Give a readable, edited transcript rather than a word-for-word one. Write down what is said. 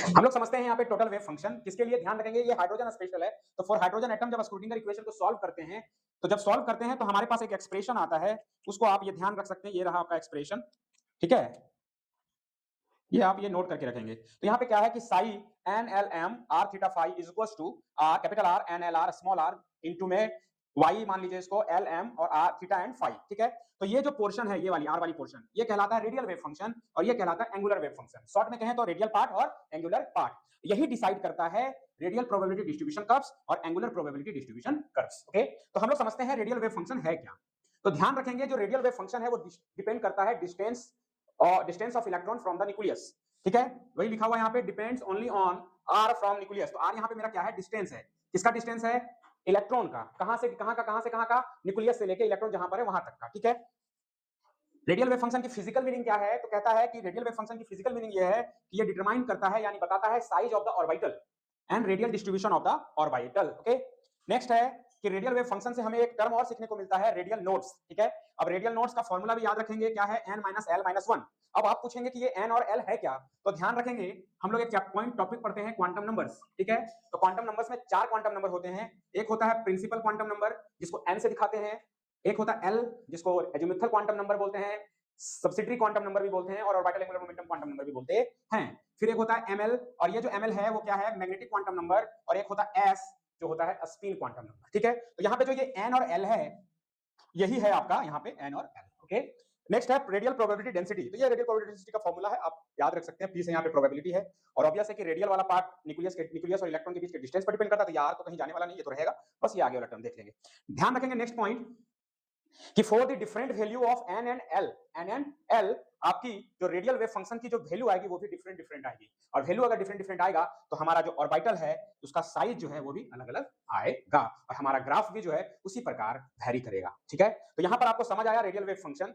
हम लोग समझते हैं यहाँ पे टोटल वेव फंक्शन किसके लिए ध्यान रखेंगे, ये हाइड्रोजन स्पेशल है। तो फॉर हाइड्रोजन एटम जब स्क्रूडिंगर इक्वेशन को सॉल्व करते हैं, तो जब सॉल्व करते हैं तो हमारे पास एक एक्सप्रेशन आता है, उसको आप ये ध्यान रख सकते हैं, ये रहा आपका एक्सप्रेशन। ठीक है, ये आप ये नोट करके रखेंगे। तो यहाँ पे क्या है कि psi N L M R theta phi is equal to R capital R N L R small R into में वाई मान लीजिए इसको एल एम और आर थीटा एंड फाई। ठीक है, तो ये जो पोर्शन है, ये वाली आर वाली पोर्शन, ये कहलाता है रेडियल वेव फंक्शन और ये कहलाता है एंगुलर वेव फंक्शन। शॉर्ट में कहें तो रेडियल पार्ट और एंगुलर पार्ट, यही डिसाइड करता है रेडियल प्रोबेबिलिटी डिस्ट्रीब्यूशन कर्व्स और angular probability distribution curves. Okay, तो हम लोग समझते हैं रेडियल वेव फंक्शन है क्या। तो ध्यान रखेंगे जो रेडियल वेव फंक्शन है वो डिपेंड करता है डिस्टेंस और distance of electron from the nucleus. ठीक है, वही लिखा हुआ यहाँ पे depends only on R from nucleus. तो आर यहाँ पे मेरा क्या है, डिस्टेंस है। किसका डिस्टेंस है, इलेक्ट्रॉन का। कहां से कहां का, कहां से कहां का, न्यूक्लियस से लेके इलेक्ट्रॉन जहां पर है वहां तक का। ठीक है, रेडियल वेव फंक्शन की फिजिकल मीनिंग क्या है, तो कहता है कि रेडियल वेव फंक्शन की फिजिकल मीनिंग ये है कि ये डिटरमाइन करता है यानी बताता है size of the orbital and radial distribution of the orbital. Okay, next है कि रेडियल वेव फंक्शन से हमें एक टर्म और सीखने को मिलता है, रेडियल नोड्स। ठीक है, अब रेडियल नोड्स का फॉर्मूला भी याद रखेंगे, क्या है, n minus L minus one. अब आप पूछेंगे कि ये n और l है क्या, तो ध्यान रखेंगे हम लोग एक पॉइंट टॉपिक पढ़ते हैं, क्वांटम नंबर्स। ठीक है, तो क्वांटम नंबर्स में 4 क्वांटम नंबर होते हैं। एक होता है प्रिंसिपल क्वांटम नंबर जिसको n से दिखाते हैं, एक होता है l जिसको एजिमुथल क्वांटम नंबर बोलते हैं, सब्सिटरी क्वांटम नंबर भी बोलते हैं और orbital angular momentum quantum number भी बोलते हैं। फिर एक होता है ml, और ये जो ml है वो क्या है, मैग्नेटिक क्वांटम नंबर, और एक होता है s जो होता है स्पिन क्वांटम नंबर। ठीक है, तो यहाँ पे जो ये n और l है, यही है आपका यहाँ पे n और l। ओके, नेक्स्ट है रेडियल प्रोबेबिलिटी डेंसिटी। तो ये रेडियल प्रोबेबिलिटी डेंसिटी का फॉर्मूला है, आप याद रख सकते हैं, p से यहाँ पे प्रोबेबिलिटी है और ऑब्वियस है कि रेडियल वाला पार्ट न्यूक्लियस और इलेक्ट्रॉन के बीच के डिस्टेंस पर डिपेंड करता है, तो यार तो कहीं जाने वाला नहीं, ये तो रहेगा, बस ये आगे वाला टर्म देख लेंगे। ध्यान रखेंगे नेक्स्ट पॉइंट कि for the different value of n and l, आपकी जो रेडियल वेव फंक्शन की जो वैल्यू आएगी वो भी डिफरेंट डिफरेंट आएगी, और वैल्यू अगर डिफरेंट डिफरेंट आएगा तो हमारा जो ऑर्बिटल है उसका साइज जो है वो भी अलग अलग आएगा और हमारा ग्राफ भी जो है उसी प्रकार वैरी करेगा। ठीक है, तो यहां पर आपको समझ आया रेडियल वेव फंक्शन।